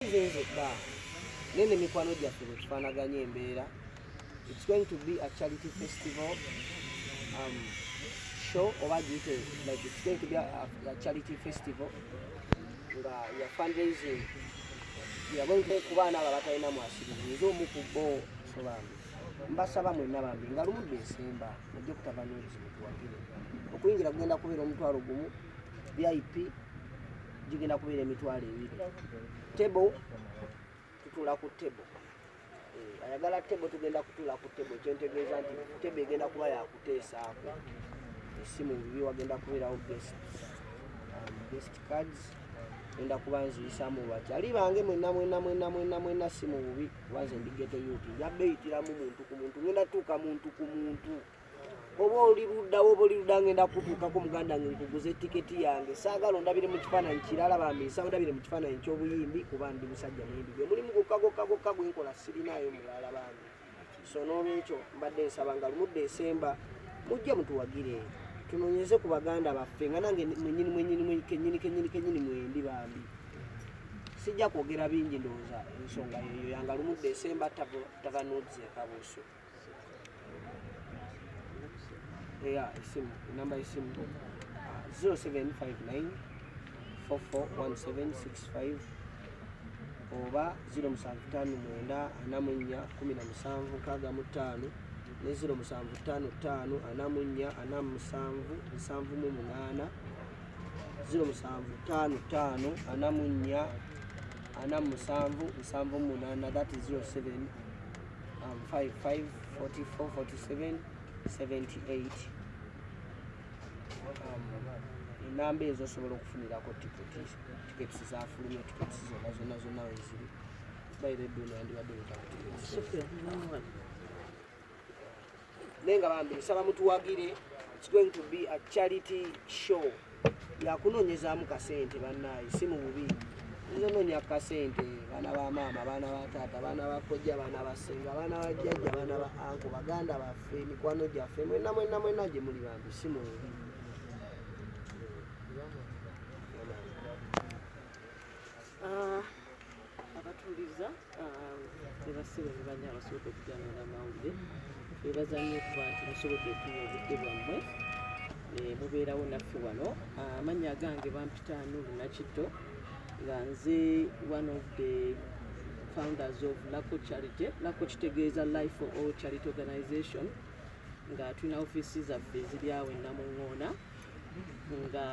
It's going to be a charity festival show, or like it's going to be a charity festival. We are fundraising. We are going to kubana abatalina mwasirizi nzo mukubo sobantu mbasaba mwenna bambi nga lumu December mujje ku Tavan mutuwagire okuyingira kugenda kubeera omutwalo gumu, VIP gigenda kubeera emitwalo 2. Table tutula ku table, ayagala table tugenda kutula ku table, kyentegeeza nti table egenda kuba yakuteesaako esimu bibi, wagenda kubeerawo best cards, enda kubanziyisaamu bakyali bange mwenna si mu bubi, kubanze ndigeto yuti yabeyitiramu muntu ku muntu, ngenda tuuka muntu ku muntu, oba oli ludda ngenda kutuukako muganda nge nkuguze tiketi yange, saagala ondabire mu kifaananyi kirala bambi nsa ondabire mu kifaananyi ky'obuyimbi kuba ndi musajja mwendige mulimu gokka gwenkola sirinaayo mulala bambi. So n'olwekyo mbadde nsaba nga lumu December mujje mutuwagire tunoonyeze ku baganda baffe nga nange kenyini mwendi bambi. Sijja kwogera bingi ndowooza ensonga yeyo yanga lumu December Tavan Ekabuusu. Isimu namba isimu 0759 441765 oba 0759 44 1765 ne 0755 44 4778 0755 44 4778, that is 0755 44 47 78. Enamba ezo osobola okufunirako tiketi zafulumya, tiketi zonna weziri bayire yandibadde nenga bambi nsaba mutuwagire. It's going to be a charity show yakunoonyezaamu kasente bannaye, si mu bubi nzonoonya kasente, baana ba maama, baana ba taata, baana ba kojja, baana ba ssenga, baana ba jjajja, baana ba anko, baganda baffe, mikwano gyaffe, mwenna gye muli bambi si mu bubi. Abatuuliza tebasibe ne banya abasobodde okujjanira amawulire, bebaza nnyo okuba nti musobodde okunya obudde bwammwe mubeerawo naffe wano. Amannya gange bampita Nuru Nakitto, nga nze one of the founders of Lako Charity. Lako kitegeeza Life for All Charity Organization, nga tulina ofiisi zaffe ziri awo e Namuŋŋoona, nga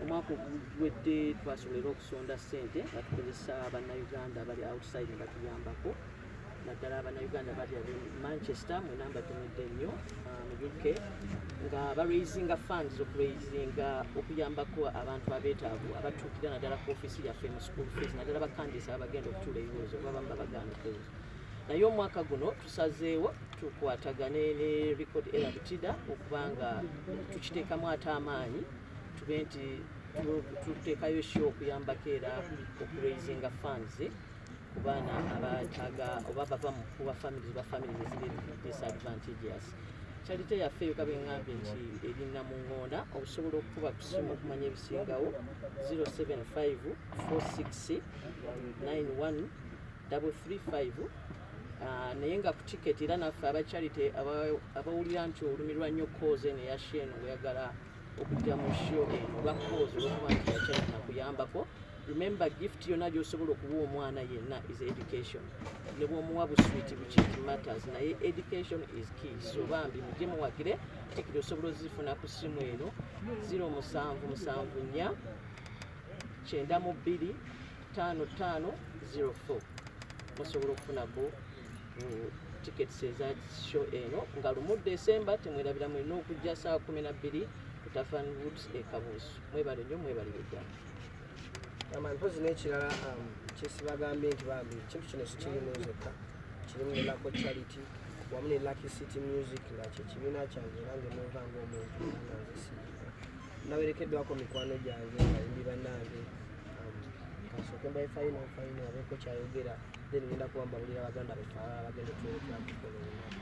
omwaka oguwedde twasobolera okusonda ssente nga tukozesa bannayuganda bali outside nga tuyambako, naddala bannayuganda bali Manchester mwena mbatumidde nnyo mu UK, nga baraisinga funds okuyambako abantu abeetaavu abatuukira naddala ku ofiisi yaffe mu school fees, naddala bakandisa abagenda okutuula ebibuuzo kuba bamu babaganda okubuuza. Naye omwaka guno tusazeewo tukwatagane ne Likodi Ela okuba nga tukiteekamu ate amaanyi tube nti tuteekayo show okuyambako era okuraisinga funds ku baana abataaga oba bava mu kuwa families eziri disadvantageous. Charity yaffe eyo kabe ngambye nti eri Namuŋŋoona, okusobola okukuba ku ssimu okumanya ebisingawo 075 46 91 335. Naye nga ku tiketi era naffe aba charity abawulira nti olumi lwa nnyo cause eno eya Shane oyagala okujja mu show eno olwa cause olwokuba nti ya charity nakuyambako. Remember, gift yonna gy'osobola okuwa omwana yenna is education. Ne bw'omuwa buswiti buki it matters, naye education is key. So bambi mujje muwagire, tikiti osobola ozifuna ku ssimu eno 0774 92 5504. Musobola okufunako tickets eza show eno nga lumu December temwerabira mwena okujja saa 12 ku Tavan Ekabuusu. Mwebale nnyo, mwebalire ddala. Mpozi n'ekirala kyesibagambye nti bambi ekintu kino sikirimu nzekka, kirimu Lako Charity wamu ne Lucky City Music nga kyekibiina kyange era ngemuva ng'omuntu nga nze siika. Naberekeddwako mikwano gyange bayimbi bannange, kasooke mbaye fayina abeeko kyayogera, then ngenda kuba mbawulira abaganda baffe abalala bagenda twerekera kukola olunaku.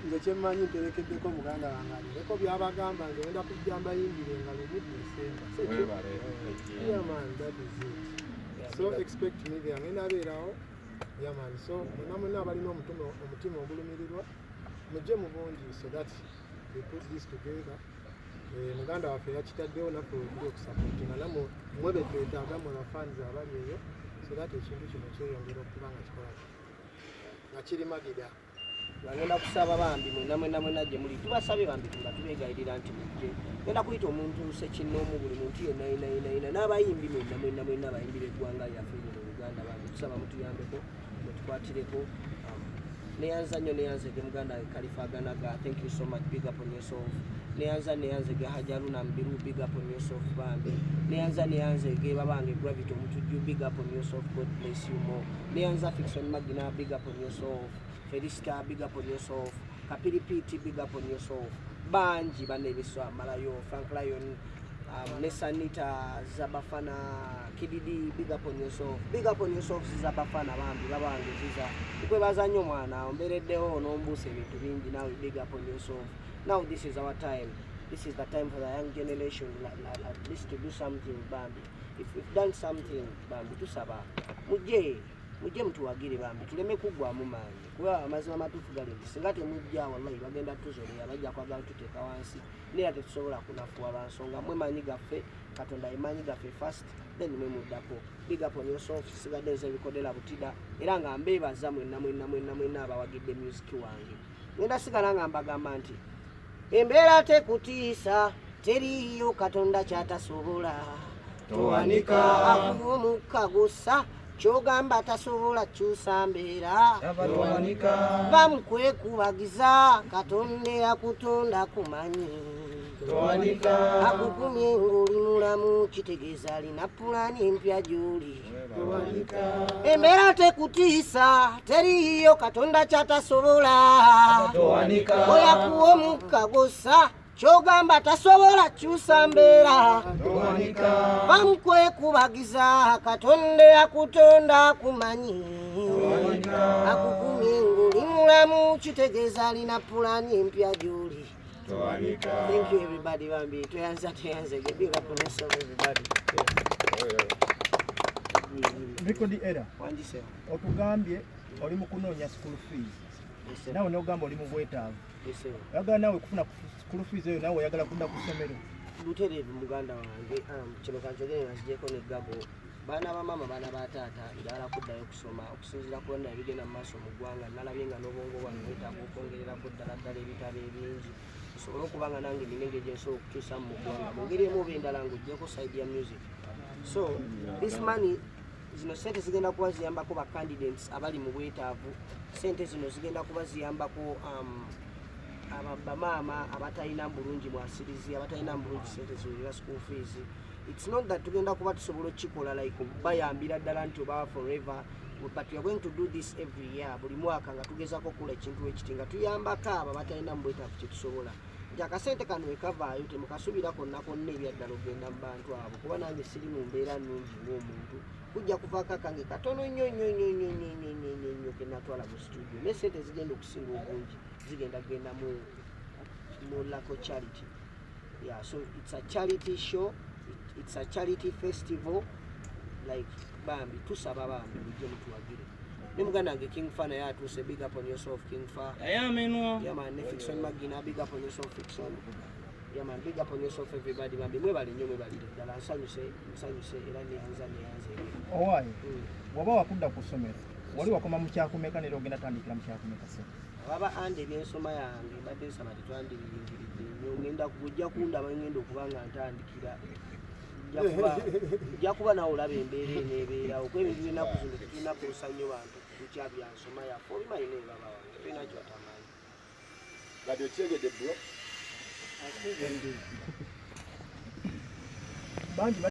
nze kyemmanyi nterekeddeko muganda wange alireko byabagamba nze ngenda kujja mbayimbire nga lumu December. Yeah man, that is it. So expect me there. Ngenda abeerawo. Yeah man, so mwenna abalina omutima ogulumirirwa mujje mu bungi so that we put this together. Muganda waffe yakitaddewo naffe wekuli okusapootinga namwe mwe betwetaaga mwe bafanzi abali eyo so that ekintu kino kyeyongera okuba nga kikola nga kiri magida. Bagenda kusaba bambi mwenna gye muli tubasabye bambi nga tubeegayirira nti mujje. Genda kuyita omuntu sekinnoomu buli muntu yenna n'abayimbi mwenna abayimbi b'eggwanga lyaffe lino Uganda bambi tusaba mutuyambeko mutukwatireko neyanza nnyo neyanzege muganda we Kalifaganaga, thank you so much, big up on yourself. Neyanzege Hajaruna Mbiru, big up on yourself bambi. Neyanzege babange Gravity Omutujju, big up on yourself, God bless you more. Neyanza Fiction Magina, big up on yourself. Felista, big up on yourself. Kapiri Piti, big up on yourself. Banji Banebiswa Malayo, Frank Lion, Nesanita, Zabafana, Kididi, big up on yourself. Big up on yourself, Zabafana bambi babange ziza. Ukwebaza nnyo mwana ombereddewo n'ombuuse ebintu bingi nawe big up on yourself. Now this is our time. This is the time for the young generation at least to do something bambi. If we've done something bambi tusaba mujje mutuwagire bambi tuleme kuggwamu maanyi kuba amazima matuufu gali nti singa temujja wallahi bagenda tuzoleya bajja kwagala tuteeka wansi naye ate tusobola kunafuwa lwansonga mwe maanyi gaffe Katonda emanyi gaffe first then mwe muddako. Big up on yourself. Sigadde nze bikodera butida era nga mbeebaza mwenna abawagidde music wange. Ngenda sigala nga mbagamba nti embeera tekutiisa teriyo Katonda kyatasobola towanika akumuka gusa kyogamba tasobola kyusa mbeera bamukwekubagiza Katonda yakutonda kumanyi akukumye ng'oli mulamu kitegeeza alina pulaani empya gy'oli embeera tekutiisa teriyo Katonda kyatasobola oyakuwa omukka gusa kyogamba tasobola kyusa mbeera bamukwekubagiza Katonda yakutonda kumanyi akukumye ng'oli mulamu kitegeeza alina pulaani empya gy'oli. Thank you everybody bambi tuyanza big up on yourself everybody. Likodi Ela Wanjise otugambye oli mu kunoonya school fees nawe n'ogamba oli mu bwetaavu oyagala nawe kufuna school fees eyo nawe oyagala kudda ku ssomero butereevu muganda wange kino kanjogere nzijeko n'eggago baana ba mama baana ba taata njagala kuddayo kusoma okusinziira ku bonna ebigenda mu maaso mu ggwanga nalabye nga n'obwongo bwange bwetaaga okwongererako ddala ebitabo ebingi nsobole okuba nga nange nina engeri gye nsobola okukyusa mu ggwanga mu ngeri emu oba endala ng'oggyeko side ya music. So this money zino sente zigenda kuba ziyambako ba candidates abali mu bwetaavu. Sente zino zigenda kuba ziyambako bamaama abatalina bulungi mwasirizi abatalina bulungi sente ziwulira school fees. It's not that tugenda kuba tusobola okukikola like bayambira ddala nti oba forever, but we are going to do this every year. Buli mwaka nga tugezako okukola ekintu ekiti nga tuyambako abo abatalina mu bwetaavu kye tusobola nti akasente kano wekavaayo temukasubirako nnakonna ebyaddala ogenda mu bantu abo kuba nange siri mu mbeera nnungi ng'omuntu kujja kuvaako akange katono nnyo ke natwala mu studio naye sente zigenda okusinga obungi zigenda kugenda mu local charity. Yeah, so it's a charity show, it's a charity festival like bambi tusaba bambi mujje mutuwagire ne muganda wange King Fa naye atuuse big up on yourself King Fa. Yeah man, ne Fiction Magina big up on yourself Fiction. Yeah man, big up on yourself everybody bambi mwebale nnyo mwebalire ddala nsanyuse era neyanze owaayi waba wakudda ku ssomero wali wakoma mu kyakumeka neera ogenda tandikira mu kyakumeka se waba andi ebyensoma yange mbadde nsaba tetwandiringiridde nnyo ngenda kujja kundaba ngenda okuba nga ntandikira ojja kuba nawe olaba embeera eneebeerawo kuba ebintu byennaku zino tetulina kuusa nnyo bantu kukya byansoma yaffe obimanyi nebaba wange tulina kyatamanyi radio kyegedde bro bangi